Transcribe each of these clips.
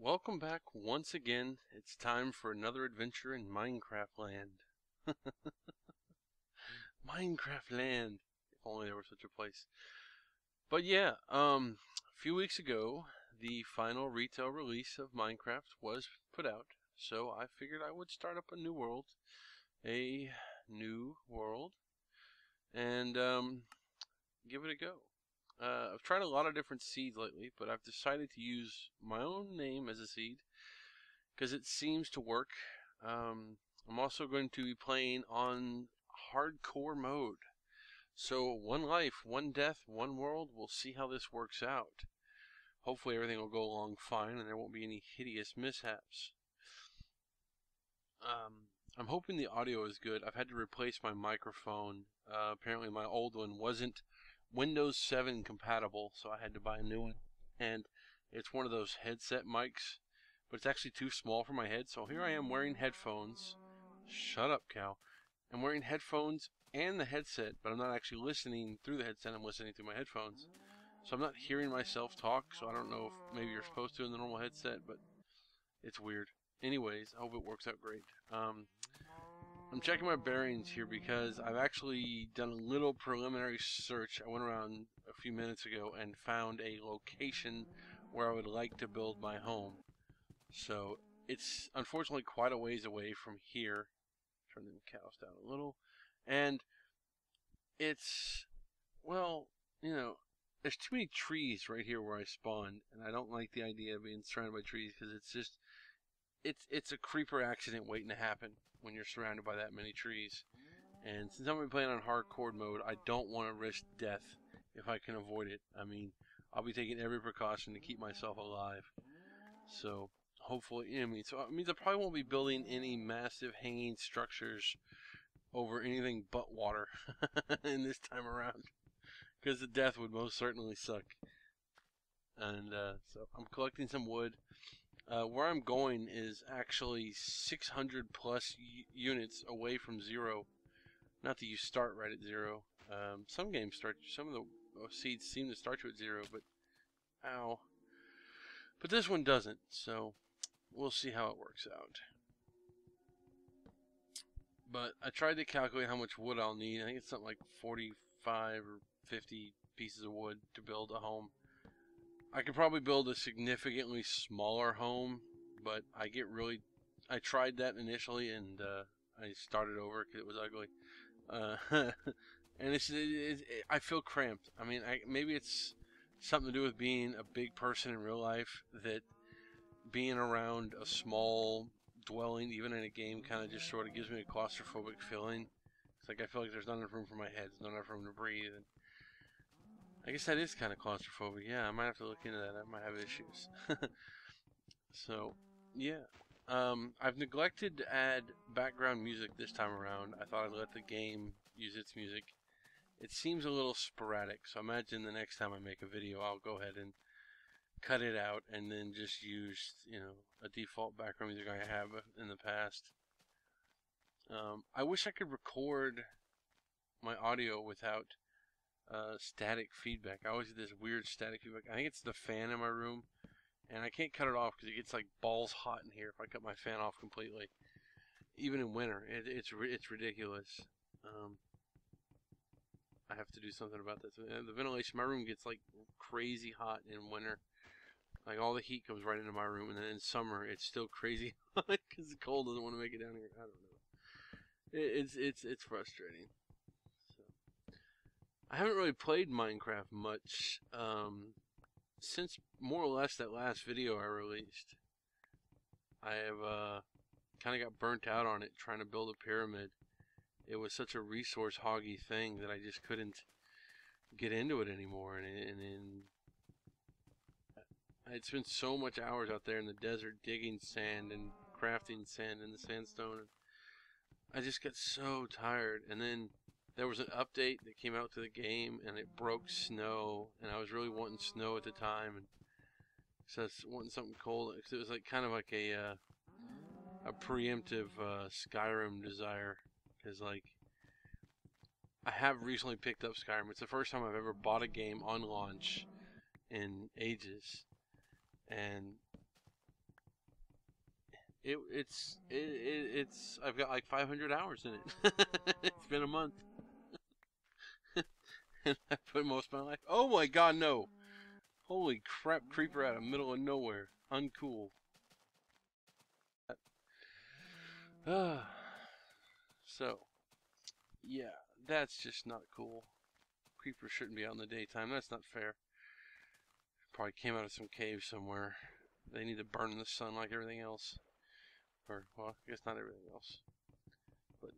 Welcome back once again. It's time for another adventure in Minecraft Land. Minecraft Land. If only there were such a place. But yeah, a few weeks ago, the final retail release of Minecraft was put out. So I figured I would start up a new world. And give it a go. I've tried a lot of different seeds lately, but I've decided to use my own name as a seed because it seems to work. I'm also going to be playing on hardcore mode. So one life, one death, one world. We'll see how this works out. Hopefully everything will go along fine and there won't be any hideous mishaps. I'm hoping the audio is good. I've had to replace my microphone. Apparently my old one wasn't Windows 7 compatible, so I had to buy a new one. And it's one of those headset mics, but it's actually too small for my head. So here I am wearing headphones. Shut up, cow. I'm wearing headphones and the headset, but I'm not actually listening through the headset. I'm listening through my headphones. So I'm not hearing myself talk, so I don't know if maybe you're supposed to in the normal headset, but it's weird. Anyways, I hope it works out great. I'm checking my bearings here because I've actually done a little preliminary search. I went around a few minutes ago and found a location where I would like to build my home. So it's unfortunately quite a ways away from here. Turn the cows down a little. And it's, well, there's too many trees right here where I spawned, and I don't like the idea of being surrounded by trees because it's just, it's a creeper accident waiting to happen when you're surrounded by that many trees. And since I'm going to be playing on hardcore mode, I don't want to risk death if I can avoid it. I mean, I'll be taking every precaution to keep myself alive. So hopefully, it means I probably won't be building any massive hanging structures over anything but water in this time around, because the death would most certainly suck. And so I'm collecting some wood. Where I'm going is actually 600 plus units away from zero. Not that you start right at zero. Some games start, some of the seeds seem to start you at zero, but ow. But this one doesn't, so we'll see how it works out. But I tried to calculate how much wood I'll need. I think it's something like 45 or 50 pieces of wood to build a home. I could probably build a significantly smaller home, but I tried that initially and I started over because it was ugly. And I feel cramped. I mean, maybe it's something to do with being a big person in real life, that being around a small dwelling, even in a game, kind of just sort of gives me a claustrophobic feeling. It's like I feel like there's not enough room for my head, there's not enough room to breathe. And I guess that is kind of claustrophobic. Yeah, I might have to look into that. I might have issues. So, yeah. I've neglected to add background music this time around. I thought I'd let the game use its music. It seems a little sporadic, so I imagine the next time I make a video, I'll go ahead and cut it out and then just use, a default background music I have in the past. I wish I could record my audio without static feedback. I always get this weird static feedback. I think it's the fan in my room, and I can't cut it off because it gets like balls hot in here if I cut my fan off completely. Even in winter, it's ridiculous. I have to do something about that. So, the ventilation, my room gets like crazy hot in winter. Like all the heat comes right into my room, and then in summer it's still crazy hot because the cold doesn't want to make it down here. I don't know. It's frustrating. So, I haven't really played Minecraft much since more or less that last video I released. I have kind of got burnt out on it trying to build a pyramid. It was such a resource hoggy thing that I just couldn't get into it anymore. And I'd spent so much hours out there in the desert digging sand and crafting sand in the sandstone. And I just got so tired. And then there was an update that came out to the game, and it broke snow. And I was really wanting snow at the time, and so I was wanting something cold. It was like kind of like a preemptive Skyrim desire, because like I have recently picked up Skyrim. It's the first time I've ever bought a game on launch in ages, and it's I've got like 500 hours in it. It's been a month, and I put most of my life. Oh my God, no! Holy crap! Creeper out of middle of nowhere. Uncool. So yeah, that's just not cool. Creepers shouldn't be out in the daytime. That's not fair. Probably came out of some cave somewhere. They need to burn in the sun like everything else. Or, well, I guess not everything else. But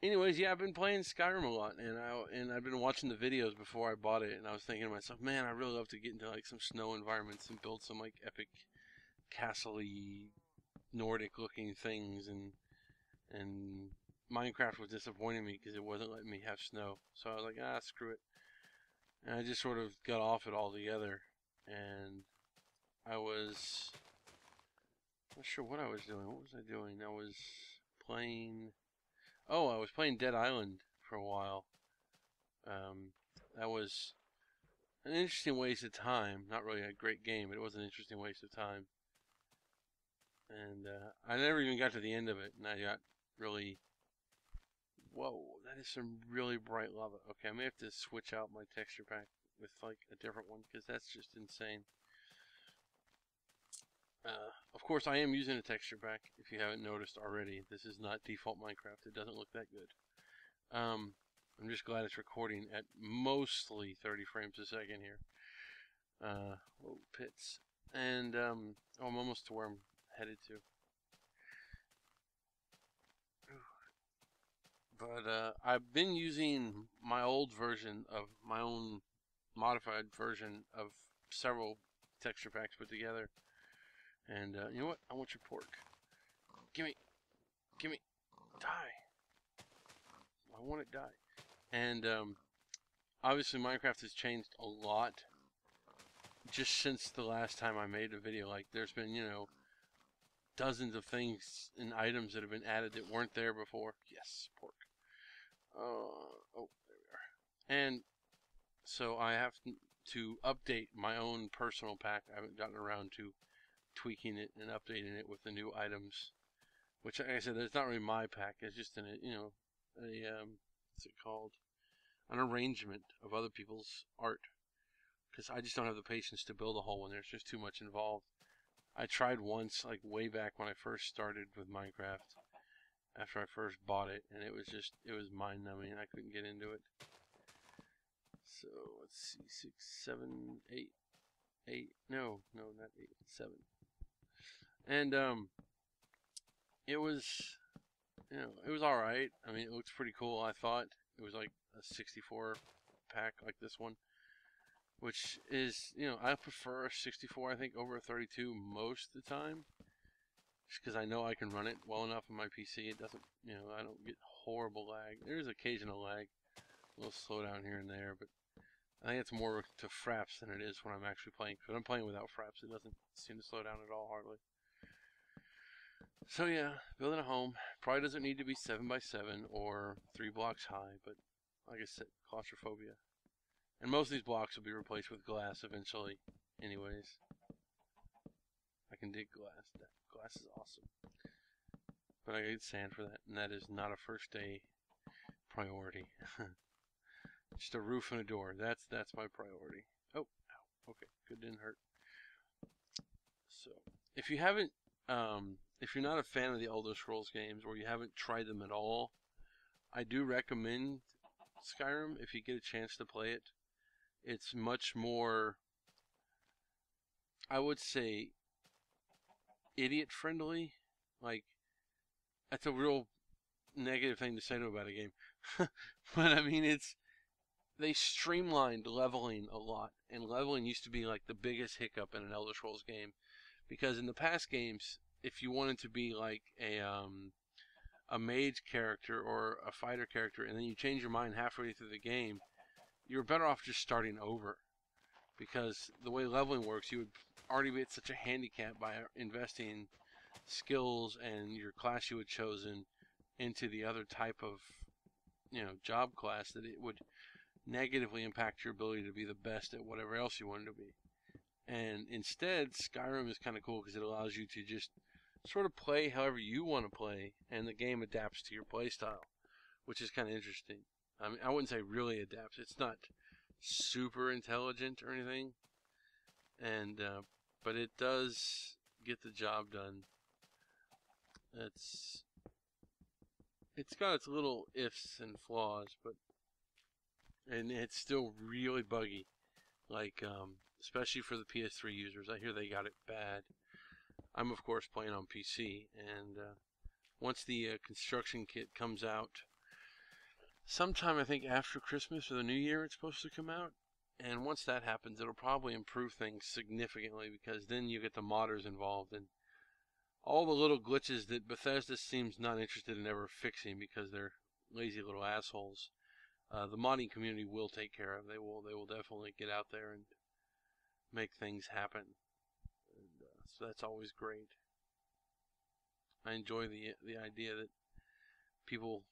anyways, yeah, I've been playing Skyrim a lot, and I've been watching the videos before I bought it, and I was thinking to myself, man, I really love to get into like some snow environments and build some like epic castle-y Nordic looking things, and Minecraft was disappointing me because it wasn't letting me have snow. So I was like, ah, screw it. And I just sort of got off it altogether, and I was not sure what I was doing. What was I doing? I was playing. Oh, I was playing Dead Island for a while. That was an interesting waste of time. Not really a great game, but it was an interesting waste of time. And I never even got to the end of it, and I got really. Whoa, that is some really bright lava. Okay, I may have to switch out my texture pack with like a different one because that's just insane. Of course, I am using a texture pack. If you haven't noticed already, this is not default Minecraft. It doesn't look that good. I'm just glad it's recording at mostly 30 frames a second here. Whoa, pits. And oh, I'm almost to where I'm headed to. But I've been using my old version of my own modified version of several texture packs put together. And you know what? I want your pork. Gimme, gimme, die. I want it die. And obviously Minecraft has changed a lot just since the last time I made a video. Like there's been, you know, dozens of things and items that have been added that weren't there before. Yes, pork. Oh, there we are. And so I have to update my own personal pack. I haven't gotten around to tweaking it and updating it with the new items, which, like I said, it's not really my pack. It's just an, you know, what's it called? An arrangement of other people's art, because I just don't have the patience to build a whole one. There's just too much involved. I tried once, like way back when I first started with Minecraft, after I first bought it, and it was mind-numbing. I couldn't get into it. So let's see, 6, 7, 8. No, not 8, 7. And it was, you know, it was all right. I mean, it looks pretty cool. I thought it was like a 64 pack like this one, which is, you know, I prefer a 64, I think, over a 32 most of the time, just because I know I can run it well enough on my PC. It doesn't, you know, I don't get horrible lag. There's occasional lag, a little slowdown here and there, but I think it's more to fraps than it is when I'm actually playing. Because when I'm playing without fraps, it doesn't seem to slow down at all, hardly. So yeah, building a home probably doesn't need to be 7 by 7 or 3 blocks high, but like I said, claustrophobia. And most of these blocks will be replaced with glass eventually, anyways. I can dig glass. That glass is awesome. But I get sand for that, and that is not a first day priority. Just a roof and a door. That's my priority. Oh, ow. Okay, good, didn't hurt. So, if you haven't, if you're not a fan of the Elder Scrolls games, or you haven't tried them at all, I do recommend Skyrim if you get a chance to play it. It's much more, I would say, idiot friendly. Like, that's a real negative thing to say to about a game. But I mean, they streamlined leveling a lot, and leveling used to be like the biggest hiccup in an Elder Scrolls game, because in the past games, if you wanted to be like a mage character or a fighter character, and then you change your mind halfway through the game, you're better off just starting over, because the way leveling works, you would already be at such a handicap by investing skills and your class you had chosen into the other type of, you know, job class, that it would negatively impact your ability to be the best at whatever else you wanted to be. And instead, Skyrim is kind of cool because it allows you to just sort of play however you want to play, and the game adapts to your play style, which is kind of interesting. I mean, I wouldn't say really adapts. It's not super intelligent or anything, and but it does get the job done. It's got its little ifs and flaws, and it's still really buggy. Like especially for the PS3 users, I hear they got it bad. I'm of course playing on PC, and once the construction kit comes out, sometime I think after Christmas or the New Year, it's supposed to come out. And once that happens, it'll probably improve things significantly, because then you get the modders involved and all the little glitches that Bethesda seems not interested in ever fixing because they're lazy little assholes. The modding community will take care of. They will definitely get out there and make things happen. And, so that's always great. I enjoy the idea that people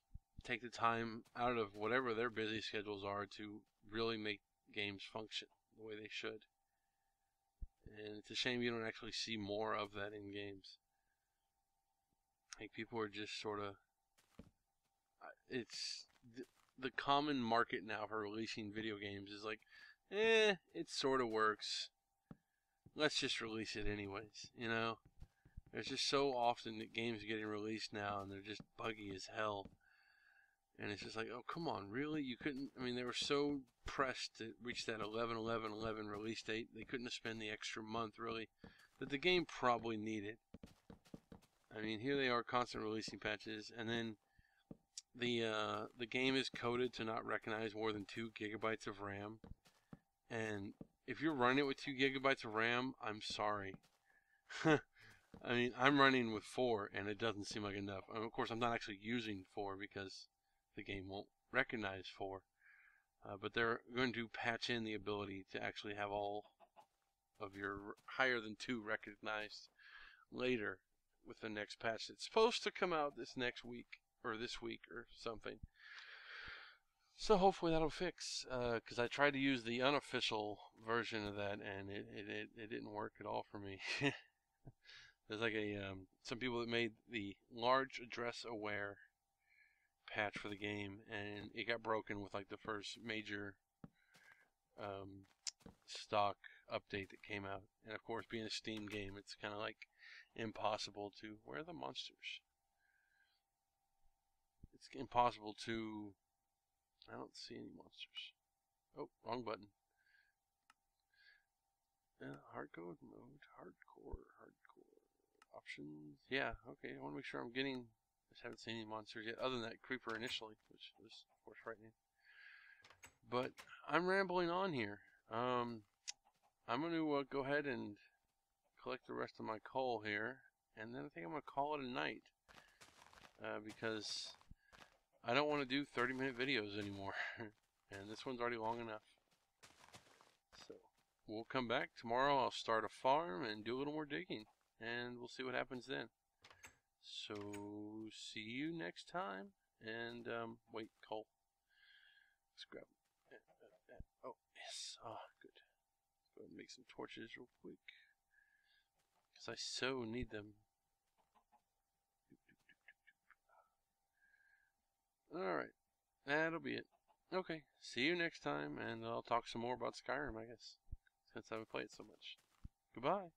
take the time out of whatever their busy schedules are to really make games function the way they should. And it's a shame you don't actually see more of that in games. Like, people are just sort of, it's the common market now for releasing video games is like, it sort of works. Let's just release it anyways, you know? There's just so often that games are getting released now and they're just buggy as hell. And it's just like, oh, come on, really? You couldn't, I mean, they were so pressed to reach that 11/11/11 release date, they couldn't have spent the extra month, really, that the game probably needed. I mean, here they are constantly releasing patches, and then the game is coded to not recognize more than 2 gigabytes of RAM. And if you're running it with 2 gigabytes of RAM, I'm sorry. I mean, I'm running with 4, and it doesn't seem like enough. And of course, I'm not actually using 4 because the game won't recognize 4. But they're going to patch in the ability to actually have all of your higher than 2 recognized later with the next patch that's supposed to come out this next week or this week or something. So hopefully that'll fix, because I tried to use the unofficial version of that and it didn't work at all for me. There's like some people that made the large address aware patch for the game, and it got broken with like the first major stock update that came out. And of course, being a Steam game, it's kind of like impossible to, where are the monsters? It's impossible to, I don't see any monsters. Oh, wrong button. Hardcode mode, hardcore options. Yeah, okay, I want to make sure I'm getting, I just haven't seen any monsters yet, other than that creeper initially, which was of course frightening. But I'm rambling on here. I'm going to go ahead and collect the rest of my coal here, and then I think I'm going to call it a night, because I don't want to do 30-minute videos anymore, and this one's already long enough. So we'll come back tomorrow. I'll start a farm and do a little more digging, and we'll see what happens then. So see you next time. And wait, coal. Let's grab. Oh yes. Oh, good. Let's go ahead and make some torches real quick, because I so need them. Alright, that'll be it. Okay, see you next time, and I'll talk some more about Skyrim, I guess, since I haven't played so much. Goodbye.